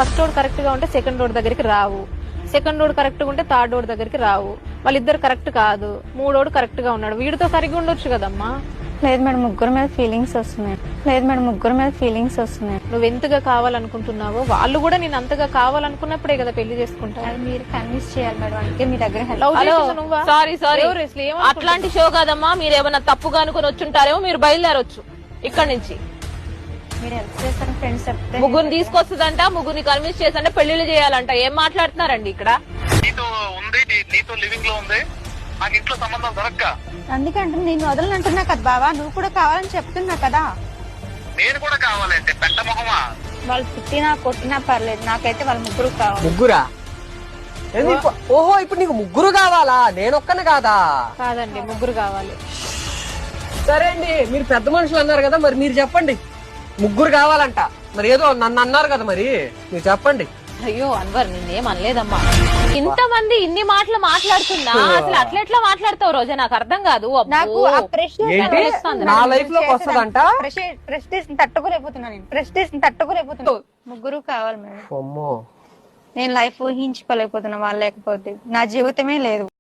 First road correct గా ఉంటే second road దగ్గరికి రావు, సెకండ్ రోడ్ కరెక్ట్ గా ఉంటే థర్డ్ రోడ్ దగ్గరికి రావు. వాళ్ళిద్దరు కరెక్ట్ కాదు, మూడోడు కరెక్ట్ గా ఉన్నాడు, వీడితో సరిగ్గా ఉండొచ్చు కదమ్మా. లేదు మేడం, ముగ్గురు మీద ఫీలింగ్స్ వస్తున్నాయి. లేదు మేడం, ముగ్గురు మీద ఫీలింగ్స్ వస్తున్నాయి. నువ్వు ఎంతగా కావాలనుకుంటున్నావో వాళ్ళు కూడా నేను అంతగా కావాలనుకున్నప్పుడే కదా పెళ్లి చేసుకుంటారు. అది మీరు కన్విన్స్ చేయాలి మేడం, అందుకే మీ దగ్గర help. లవ్ చేసేసి నువ్వా? సారీ ఎవరు అసలు ఏమనుకుంటున్నారు? అట్లాంటి షో కాదమ్మా. మీరు ఏమైనా తప్పుగా అనుకుని వచ్చుంటారేమో, మీరు బయలుదేరొచ్చు ఇక్కడ నుంచి. మీరు హెల్ప్ చేస్తారని ఫ్రెండ్స్ చెప్తే ముగ్గురిని తీసుకొస్తుందంట, ముగ్గురిని కన్విన్స్ చేసంటే పెళ్లిళ్ళు చేయాలంట. ఏం మాట్లాడుతున్నారండి ఇక్కడ? నీతో ఉంది, నీతో లివింగ్ లో ఉంది, నాకు ఇంట్లో సంబంధం దొరక్క. అందుకంటే నేను వదలనంటున్నా కదా బావా, నువ్వు కూడా కావాలని చెప్తున్నా కదా. నేను కూడా కావాలంటే పెద్ద మొహమా? వాళ్ళు తిట్టినా కొట్టినా పర్లేదు, నాకైతే వాళ్ళ ముగ్గురు కావాలి. ముగ్గురా? ఓహో, ఇప్పుడు నీకు ముగ్గురు కావాలా? నేనొక్కనే కాదా? కాదండి, ముగ్గురు కావాలి. సరే అండి, మీరు పెద్ద మనుషులు అన్నారు కదా, మరి మీరు చెప్పండి. ముగ్గురు కావాలంట, మరి ఏదో నన్ను అన్నారు కదా, మరి మీరు చెప్పండి. అయ్యో అన్వర్, నిన్నేం అనలేదమ్మా. ఇంతమంది ఇన్ని మాటలు మాట్లాడుతున్నా అసలు అట్లెట్లా మాట్లాడతావు రోజా? నాకు అర్థం కాదు. అబ్బో. నాకు ఆ ప్రెస్టేజ్ ఏంటి? నా లైఫ్ లోకి వస్తుందంట? ప్రెస్టేజ్ తట్టుకోలేకపోతున్నా, నేను ప్రెస్టేజ్ తట్టుకోలేకపోతున్నా. ముగ్గురు కావాలి మేడం. అమ్మో, నేను లైఫ్ ఊహించుకోలేకపోతున్నా వాళ్ళు లేకపోతే, నా జీవితమే లేదు.